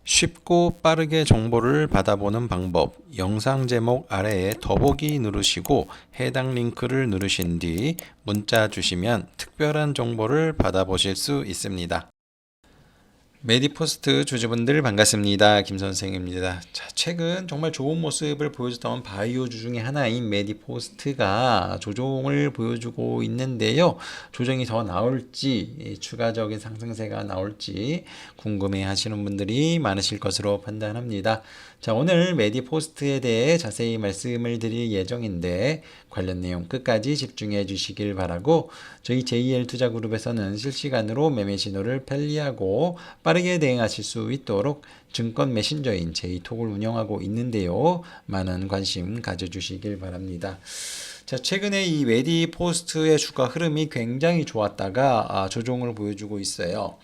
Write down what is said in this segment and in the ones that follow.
쉽고 빠르게 정보를 받아보는 방법, 영상 제목 아래에 더보기 누르시고 해당 링크를 누르신 뒤 문자 주시면 특별한 정보를 받아보실 수 있습니다. 메디포스트 주주분들 반갑습니다. 김선생입니다. 자, 최근 정말 좋은 모습을 보여줬던 바이오주 중에 하나인 메디포스트가 조정을 보여주고 있는데요. 조정이 더 나올지, 추가적인 상승세가 나올지 궁금해 하시는 분들이 많으실 것으로 판단합니다. 자, 오늘 메디포스트에 대해 자세히 말씀을 드릴 예정인데 관련 내용 끝까지 집중해 주시길 바라고, 저희 JL 투자그룹에서는 실시간으로 매매 신호를 편리하고 빠르게 대응하실 수 있도록 증권 메신저인 제이톡을 운영하고 있는데요. 많은 관심 가져주시길 바랍니다. 자, 최근에 이 메디포스트의 주가 흐름이 굉장히 좋았다가 조정을 보여주고 있어요.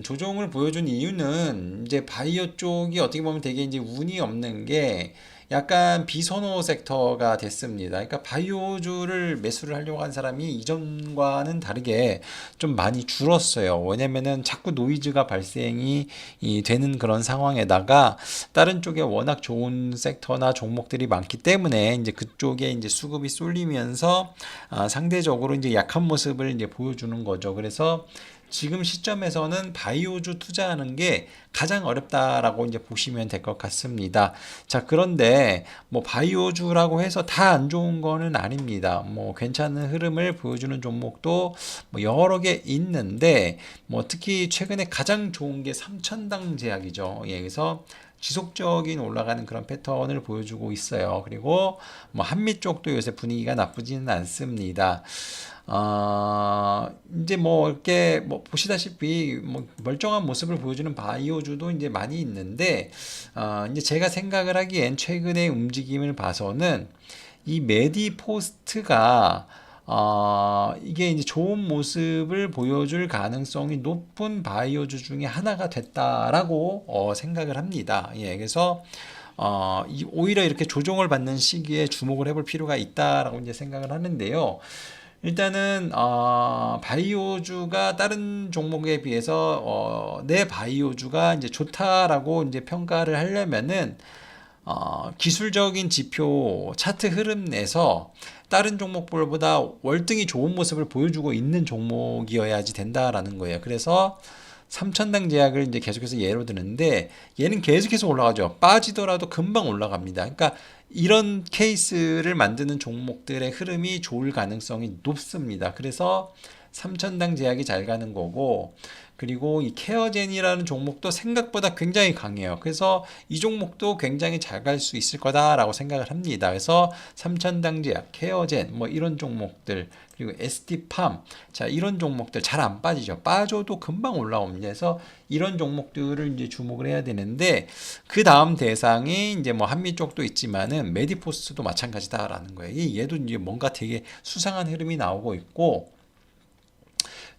조정을 보여준 이유는 이제 바이오 쪽이 어떻게 보면 되게 이제 운이 없는 게 약간 비선호 섹터가 됐습니다. 그러니까 바이오주를 매수를 하려고 한 사람이 이전과는 다르게 좀 많이 줄었어요. 왜냐면은 자꾸 노이즈가 발생이 되는 그런 상황에다가 다른 쪽에 워낙 좋은 섹터나 종목들이 많기 때문에 이제 그쪽에 이제 수급이 쏠리면서 상대적으로 이제 약한 모습을 이제 보여주는 거죠. 그래서 지금 시점에서는 바이오주 투자하는 게 가장 어렵다라고 이제 보시면 될 것 같습니다. 자, 그런데 뭐 바이오주라고 해서 다 안 좋은 거는 아닙니다. 뭐 괜찮은 흐름을 보여주는 종목도 뭐 여러 개 있는데, 뭐 특히 최근에 가장 좋은 게 삼천당 제약이죠. 예, 그래서 지속적인 올라가는 그런 패턴을 보여주고 있어요. 그리고 뭐 한미 쪽도 요새 분위기가 나쁘지는 않습니다. 이제 뭐 이렇게 뭐 보시다시피 뭐 멀쩡한 모습을 보여주는 바이오주도 이제 많이 있는데, 이제 제가 생각을 하기엔 최근의 움직임을 봐서는 이 메디포스트가 이게 이제 좋은 모습을 보여줄 가능성이 높은 바이오주 중에 하나가 됐다라고 생각을 합니다. 예, 그래서 오히려 이렇게 조정을 받는 시기에 주목을 해볼 필요가 있다라고 이제 생각을 하는데요. 일단은 바이오주가 다른 종목에 비해서 내 바이오주가 이제 좋다라고 이제 평가를 하려면은 기술적인 지표 차트 흐름 내서 다른 종목들보다 월등히 좋은 모습을 보여주고 있는 종목이어야지 된다라는 거예요. 그래서 삼천당 제약을 이제 계속해서 예로 드는데, 얘는 계속해서 올라가죠. 빠지더라도 금방 올라갑니다. 그러니까 이런 케이스를 만드는 종목들의 흐름이 좋을 가능성이 높습니다. 그래서 삼천당 제약이 잘 가는 거고, 그리고 이 케어젠이라는 종목도 생각보다 굉장히 강해요. 그래서 이 종목도 굉장히 잘 갈 수 있을 거다라고 생각을 합니다. 그래서 삼천당 제약, 케어젠 뭐 이런 종목들, 그리고 ST팜, 자, 이런 종목들 잘 안 빠지죠. 빠져도 금방 올라옵니다. 그래서 이런 종목들을 이제 주목을 해야 되는데, 그 다음 대상이 이제 뭐 한미 쪽도 있지만은 메디포스도 마찬가지다라는 거예요. 얘도 이제 뭔가 되게 수상한 흐름이 나오고 있고,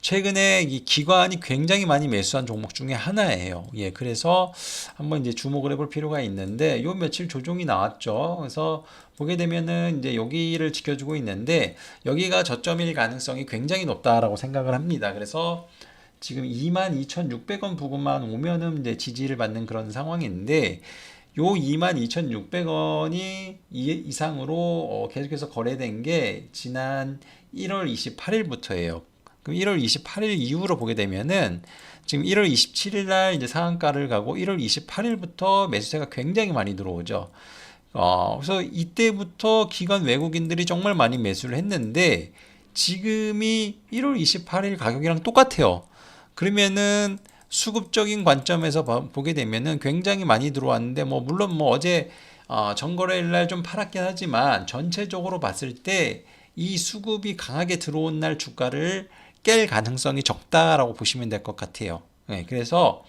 최근에 이 기관이 굉장히 많이 매수한 종목 중에 하나예요. 예, 그래서 한번 이제 주목을 해볼 필요가 있는데, 요 며칠 조정이 나왔죠. 그래서 보게 되면은 이제 여기를 지켜주고 있는데, 여기가 저점일 가능성이 굉장히 높다라고 생각을 합니다. 그래서 지금 22,600원 부근만 오면은 이제 지지를 받는 그런 상황인데, 요 22,600원이 이상으로 계속해서 거래된 게 지난 1월 28일부터예요. 그럼 1월 28일 이후로 보게 되면은 지금 1월 27일 날 이제 상한가를 가고 1월 28일부터 매수세가 굉장히 많이 들어오죠. 그래서 이때부터 기관 외국인들이 정말 많이 매수를 했는데, 지금이 1월 28일 가격이랑 똑같아요. 그러면은 수급적인 관점에서 보게 되면은 굉장히 많이 들어왔는데, 뭐 물론 뭐 어제 전거래일 날 좀 팔았긴 하지만 전체적으로 봤을 때 이 수급이 강하게 들어온 날 주가를 깰 가능성이 적다라고 보시면 될 것 같아요. 네, 그래서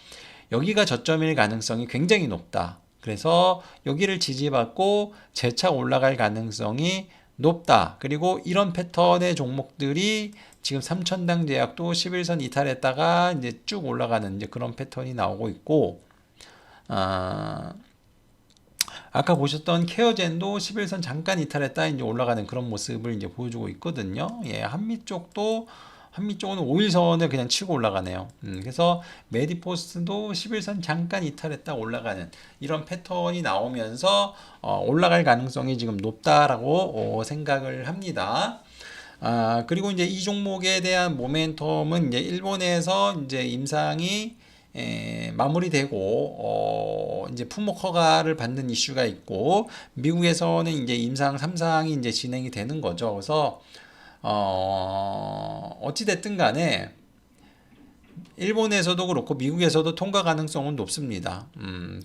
여기가 저점일 가능성이 굉장히 높다. 그래서 여기를 지지받고 재차 올라갈 가능성이 높다. 그리고 이런 패턴의 종목들이 지금 삼천당 제약도 11선 이탈했다가 이제 쭉 올라가는 이제 그런 패턴이 나오고 있고, 아까 보셨던 케어젠도 11선 잠깐 이탈했다 이제 올라가는 그런 모습을 이제 보여주고 있거든요. 예, 한미 쪽도 한미 쪽은 5일선을 그냥 치고 올라가네요. 그래서 메디포스트도 11선 잠깐 이탈했다 올라가는 이런 패턴이 나오면서 올라갈 가능성이 지금 높다라고 생각을 합니다. 그리고 이제 이 종목에 대한 모멘텀은 이제 일본에서 이제 임상이 마무리되고 이제 품목 허가를 받는 이슈가 있고 미국에서는 이제 임상 3상이 이제 진행이 되는 거죠. 그래서 어찌 됐든 간에 일본에서도 그렇고 미국에서도 통과 가능성은 높습니다.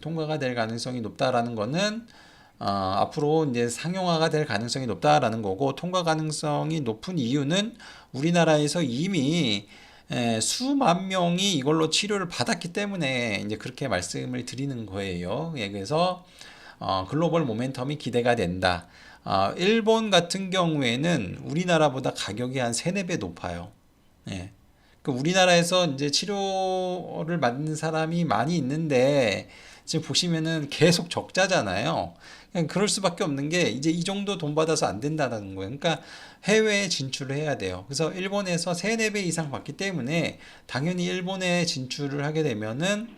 통과가 될 가능성이 높다라는 거는 앞으로 이제 상용화가 될 가능성이 높다라는 거고, 통과 가능성이 높은 이유는 우리나라에서 이미 수만 명이 이걸로 치료를 받았기 때문에 이제 그렇게 말씀을 드리는 거예요. 예, 그래서 글로벌 모멘텀이 기대가 된다. 일본 같은 경우에는 우리나라보다 가격이 한 3, 4배 높아요. 예. 그 우리나라에서 이제 치료를 받는 사람이 많이 있는데 지금 보시면은 계속 적자잖아요. 그냥 그럴 수밖에 없는 게 이제 이 정도 돈 받아서 안 된다는 거예요. 그러니까 해외에 진출을 해야 돼요. 그래서 일본에서 3, 4배 이상 받기 때문에 당연히 일본에 진출을 하게 되면은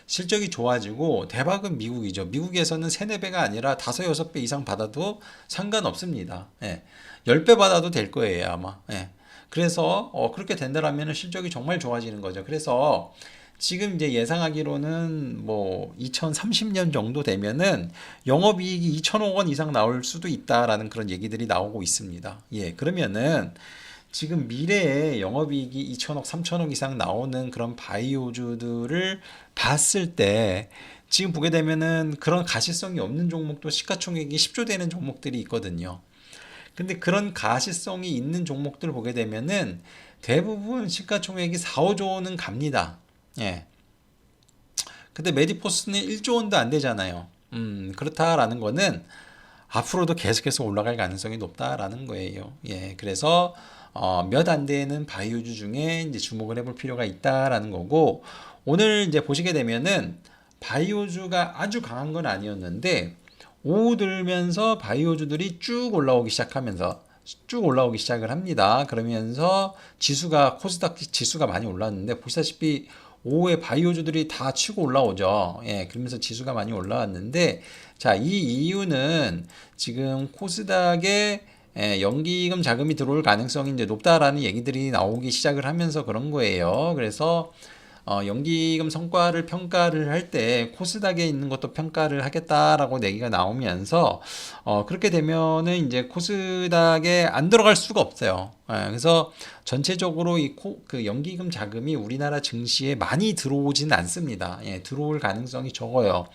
실적이 좋아지고 대박은 미국이죠. 미국에서는 3, 4배가 아니라 5, 6배 이상 받아도 상관없습니다. 예. 10배 받아도 될 거예요, 아마. 예. 그래서 그렇게 된다라면 실적이 정말 좋아지는 거죠. 그래서 지금 이제 예상하기로는 뭐 2030년 정도 되면은 영업이익이 2천억 원 이상 나올 수도 있다라는 그런 얘기들이 나오고 있습니다. 예, 그러면은 지금 미래에 영업이익이 2천억, 3천억 이상 나오는 그런 바이오주들을 봤을 때 지금 보게 되면은 그런 가시성이 없는 종목도 시가총액이 10조 되는 종목들이 있거든요. 근데 그런 가시성이 있는 종목들 보게 되면은 대부분 시가총액이 4, 5조는 갑니다. 예. 근데 메디포스는 1조 원도 안 되잖아요. 그렇다라는 거는 앞으로도 계속해서 올라갈 가능성이 높다라는 거예요. 예. 그래서 몇 안 되는 바이오주 중에 이제 주목을 해볼 필요가 있다라는 거고, 오늘 이제 보시게 되면은 바이오주가 아주 강한 건 아니었는데 오후 들면서 바이오주들이 쭉 올라오기 시작하면서 쭉 올라오기 시작을 합니다. 그러면서 지수가 코스닥 지수가 많이 올랐는데 보시다시피 오후에 바이오주들이 다 치고 올라오죠. 예, 그러면서 지수가 많이 올라왔는데, 자, 이 이유는 지금 코스닥에 연기금 자금이 들어올 가능성이 이제 높다라는 얘기들이 나오기 시작을 하면서 그런 거예요. 그래서 연기금 성과를 평가를 할 때 코스닥에 있는 것도 평가를 하겠다라고 얘기가 나오면서 그렇게 되면은 이제 코스닥에 안 들어갈 수가 없어요. 그래서 전체적으로 그 연기금 자금이 우리나라 증시에 많이 들어오지는 않습니다. 예, 들어올 가능성이 적어요.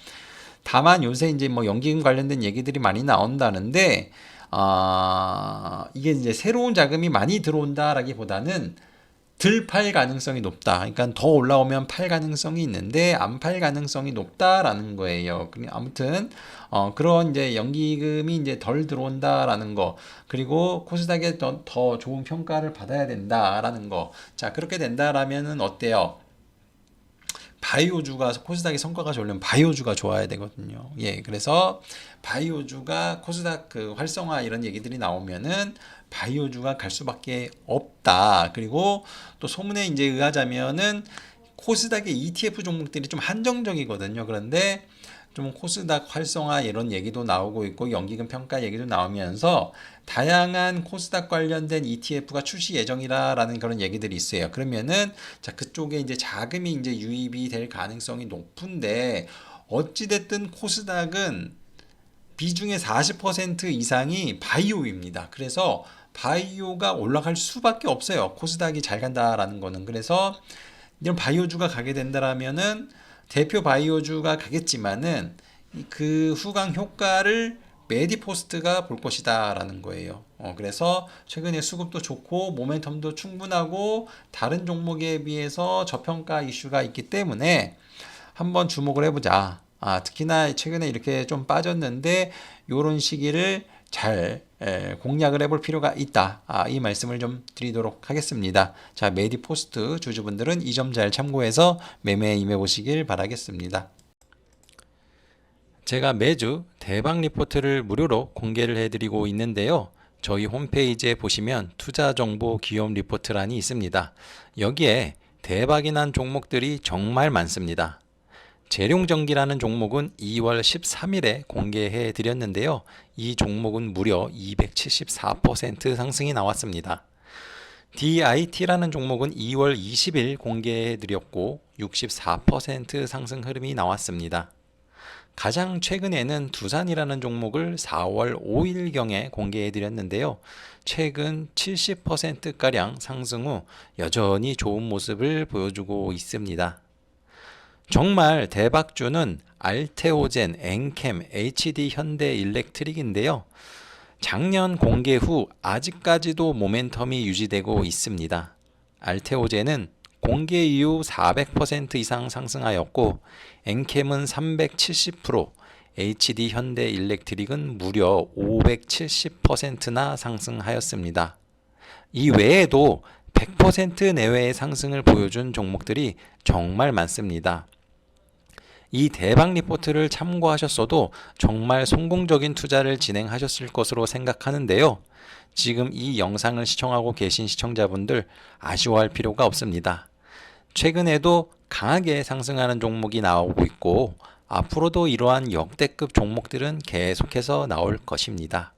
다만 요새 이제 뭐 연기금 관련된 얘기들이 많이 나온다는데 이게 이제 새로운 자금이 많이 들어온다라기보다는 들 팔 가능성이 높다. 그러니까 더 올라오면 팔 가능성이 있는데 안 팔 가능성이 높다라는 거예요. 아무튼 그런 이제 연기금이 이제 덜 들어온다라는 거, 그리고 코스닥에 더 좋은 평가를 받아야 된다라는 거. 자, 그렇게 된다라면은 어때요? 바이오주가 코스닥의 성과가 좋으려면 바이오주가 좋아야 되거든요. 예, 그래서 바이오주가 코스닥 그 활성화 이런 얘기들이 나오면은 바이오주가 갈 수밖에 없다. 그리고 또 소문에 이제 의하자면은 코스닥의 ETF 종목들이 좀 한정적이거든요. 그런데 좀 코스닥 활성화 이런 얘기도 나오고 있고 연기금 평가 얘기도 나오면서 다양한 코스닥 관련된 ETF가 출시 예정이라는 그런 얘기들이 있어요. 그러면은 자, 그쪽에 이제 자금이 이제 유입이 될 가능성이 높은데, 어찌됐든 코스닥은 비중의 40% 이상이 바이오입니다. 그래서 바이오가 올라갈 수밖에 없어요. 코스닥이 잘 간다라는 거는. 그래서 이런 바이오주가 가게 된다라면은 대표 바이오주가 가겠지만은 그 후광 효과를 메디포스트가 볼 것이다라는 거예요. 그래서 최근에 수급도 좋고 모멘텀도 충분하고 다른 종목에 비해서 저평가 이슈가 있기 때문에 한번 주목을 해보자. 특히나 최근에 이렇게 좀 빠졌는데 요런 시기를 잘 공략을 해볼 필요가 있다. 이 말씀을 좀 드리도록 하겠습니다. 자, 메디포스트 주주분들은 이 점 잘 참고해서 매매에 임해 보시길 바라겠습니다. 제가 매주 대박 리포트를 무료로 공개를 해드리고 있는데요. 저희 홈페이지에 보시면 투자 정보 기업 리포트란이 있습니다. 여기에 대박이 난 종목들이 정말 많습니다. 재룡전기라는 종목은 2월 13일에 공개해 드렸는데요. 이 종목은 무려 274% 상승이 나왔습니다. DIT라는 종목은 2월 20일 공개해 드렸고 64% 상승 흐름이 나왔습니다. 가장 최근에는 두산이라는 종목을 4월 5일경에 공개해 드렸는데요. 최근 70%가량 상승 후 여전히 좋은 모습을 보여주고 있습니다. 정말 대박주는 알테오젠, 엔캠, HD 현대일렉트릭인데요. 작년 공개 후 아직까지도 모멘텀이 유지되고 있습니다. 알테오젠은 공개 이후 400% 이상 상승하였고 엔캠은 370%, HD 현대일렉트릭은 무려 570%나 상승하였습니다. 이 외에도 100% 내외의 상승을 보여준 종목들이 정말 많습니다. 이 대박 리포트를 참고하셨어도 정말 성공적인 투자를 진행하셨을 것으로 생각하는데요. 지금 이 영상을 시청하고 계신 시청자분들 아쉬워할 필요가 없습니다. 최근에도 강하게 상승하는 종목이 나오고 있고 앞으로도 이러한 역대급 종목들은 계속해서 나올 것입니다.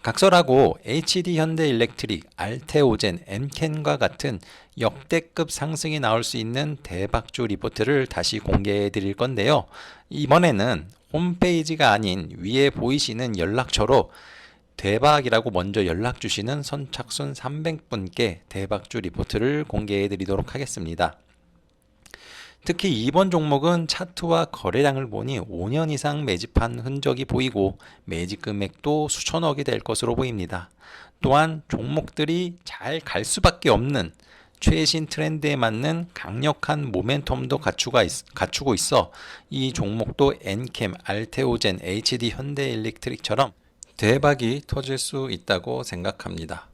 각설하고 HD 현대일렉트릭, 알테오젠, 엔켄과 같은 역대급 상승이 나올 수 있는 대박주 리포트를 다시 공개해 드릴 건데요. 이번에는 홈페이지가 아닌 위에 보이시는 연락처로 대박이라고 먼저 연락 주시는 선착순 300분께 대박주 리포트를 공개해 드리도록 하겠습니다. 특히 이번 종목은 차트와 거래량을 보니 5년 이상 매집한 흔적이 보이고 매집 금액도 수천억이 될 것으로 보입니다. 또한 종목들이 잘 갈 수밖에 없는 최신 트렌드에 맞는 강력한 모멘텀도 갖추고 있어 이 종목도 엔캠, 알테오젠, HD 현대일렉트릭처럼 대박이 터질 수 있다고 생각합니다.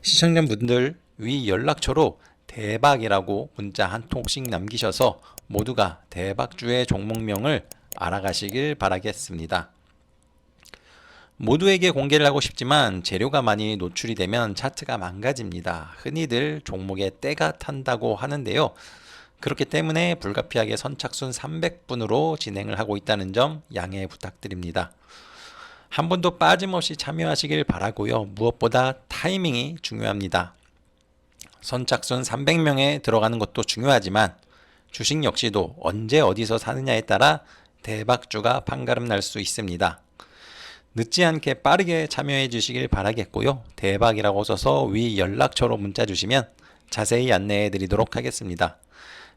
시청자분들 위 연락처로 대박이라고 문자 한 통씩 남기셔서 모두가 대박주의 종목명을 알아가시길 바라겠습니다. 모두에게 공개를 하고 싶지만 재료가 많이 노출이 되면 차트가 망가집니다. 흔히들 종목에 때가 탄다고 하는데요. 그렇기 때문에 불가피하게 선착순 300분으로 진행을 하고 있다는 점 양해 부탁드립니다. 한 분도 빠짐없이 참여하시길 바라고요. 무엇보다 타이밍이 중요합니다. 선착순 300명에 들어가는 것도 중요하지만 주식 역시도 언제 어디서 사느냐에 따라 대박주가 판가름 날 수 있습니다. 늦지 않게 빠르게 참여해 주시길 바라겠고요. 대박이라고 써서 위 연락처로 문자 주시면 자세히 안내해 드리도록 하겠습니다.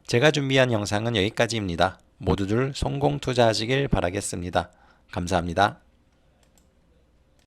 제가 준비한 영상은 여기까지입니다. 모두들 성공 투자하시길 바라겠습니다. 감사합니다.